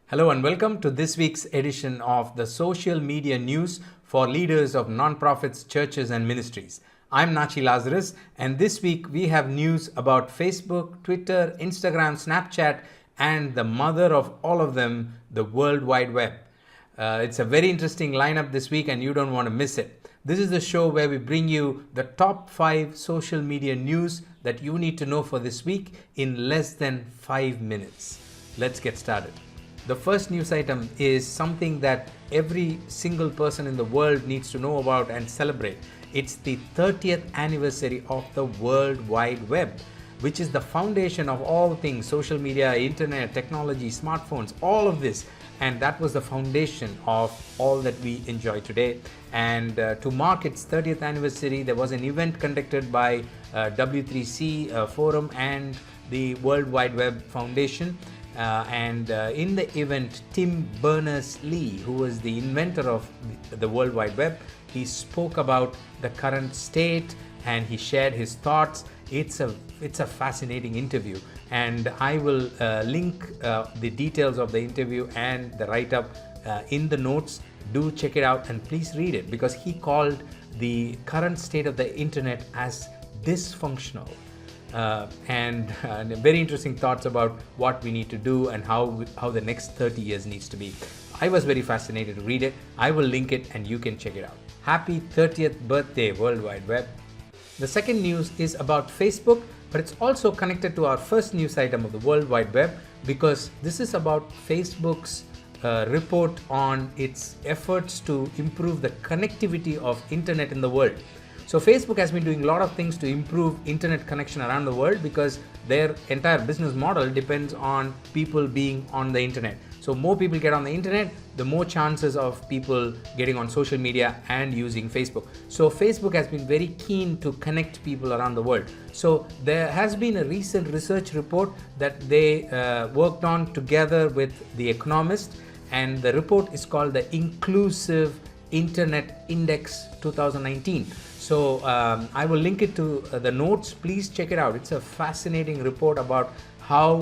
Hello and welcome to this week's edition of the Social Media News for Leaders of Nonprofits, Churches and Ministries. I'm Natchi Lazarus, and this week we have news about Facebook, Twitter, Instagram, Snapchat, and the mother of all of them, the World Wide Web. It's a very interesting lineup this week and you don't want to miss it. This is the show where we bring you the top 5 social media news that you need to know for this week in less than 5 minutes. Let's get started. The first news item is something that every single person in the world needs to know about and celebrate. It's the 30th anniversary of the World Wide Web, which is the foundation of all things social media, internet, technology, smartphones, all of this. And that was the foundation of all that we enjoy today. And to mark its 30th anniversary, there was an event conducted by W3C Forum and the World Wide Web Foundation. In the event, Tim Berners-Lee, who was the inventor of the World Wide Web, he spoke about the current state and he shared his thoughts. It's a fascinating interview, and I will link the details of the interview and the write-up in the notes. Do check it out and please read it, because he called the current state of the internet as dysfunctional. And very interesting thoughts about what we need to do and how the next 30 years needs to be. I was very fascinated to read it. I will link it and you can check it out. Happy 30th birthday, World Wide Web. The second news is about Facebook, but it's also connected to our first news item of the World Wide Web, because this is about Facebook's report on its efforts to improve the connectivity of internet in the world. So Facebook has been doing a lot of things to improve internet connection around the world, because their entire business model depends on people being on the internet. So more people get on the internet, the more chances of people getting on social media and using Facebook. So Facebook has been very keen to connect people around the world. So there has been a recent research report that they worked on together with The Economist, and the report is called the Inclusive Internet Index 2019. So I will link it to the notes. Please check it out. It's a fascinating report about how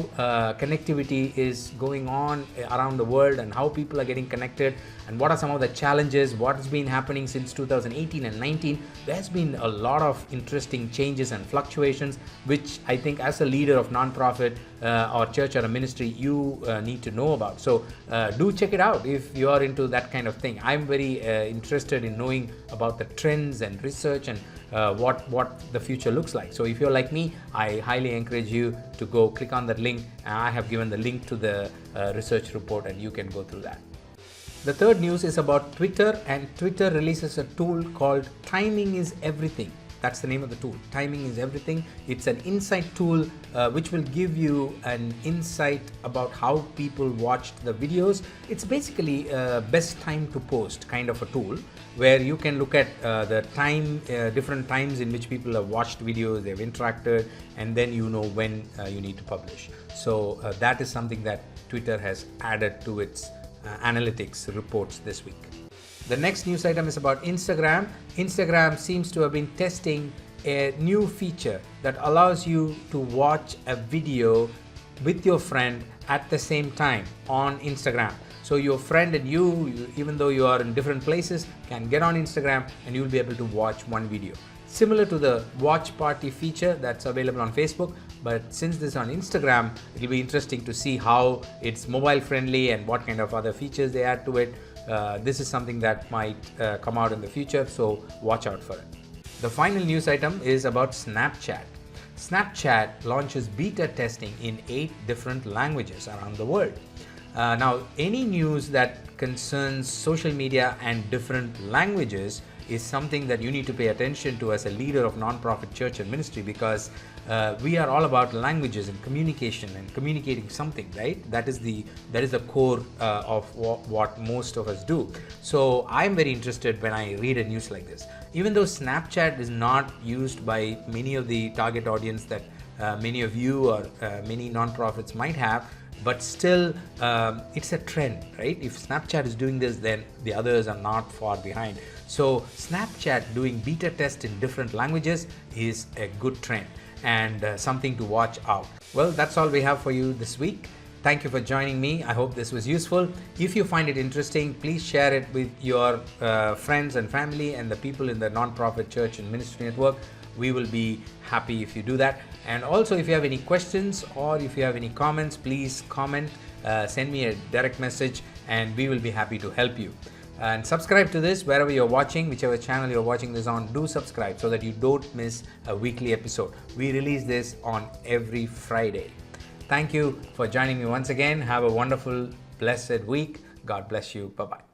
connectivity is going on around the world and how people are getting connected and what are some of the challenges, what has been happening since 2018 and 19. There's been a lot of interesting changes and fluctuations, which I think as a leader of nonprofit or church or a ministry, you need to know about. So do check it out if you are into that kind of thing. I'm very interested in knowing about the trends and research and what the future looks like. So if you're like me, I highly encourage you to go click on that link. I have given the link to the research report and you can go through that. The third news is about Twitter, and Twitter releases a tool called Timing is Everything. That's the name of the tool. Timing is Everything. It's an insight tool which will give you an insight about how people watched the videos. It's basically best time to post kind of a tool, where you can look at the time, different times in which people have watched videos, they've interacted, and then you know when you need to publish. So that is something that Twitter has added to its analytics reports this week. The next news item is about Instagram. Instagram seems to have been testing a new feature that allows you to watch a video with your friend at the same time on Instagram. So your friend and you, even though you are in different places, can get on Instagram and you'll be able to watch one video. Similar to the watch party feature that's available on Facebook, but since this is on Instagram, it'll be interesting to see how it's mobile friendly and what kind of other features they add to it. This is something that might come out in the future, so watch out for it. The final news item is about Snapchat. Snapchat launches beta testing in 8 different languages around the world. Now, any news that concerns social media and different languages is something that you need to pay attention to as a leader of nonprofit church and ministry, because we are all about languages and communication and communicating something, right? That is the core of what most of us do. So I'm very interested when I read a news like this. Even though Snapchat is not used by many of the target audience that many of you or many nonprofits might have, but still it's a trend, right? If Snapchat is doing this, then the others are not far behind. So Snapchat doing beta tests in different languages is a good trend and something to watch out. Well, that's all we have for you this week. Thank you for joining me. I hope this was useful. If you find it interesting, please share it with your friends and family and the people in the nonprofit church and ministry network. We will be happy if you do that. And also, if you have any questions or if you have any comments, please comment, send me a direct message, and we will be happy to help you. And subscribe to this wherever you're watching, whichever channel you're watching this on. Do subscribe so that you don't miss a weekly episode. We release this on every Friday. Thank you for joining me once again. Have a wonderful, blessed week. God bless you. Bye-bye.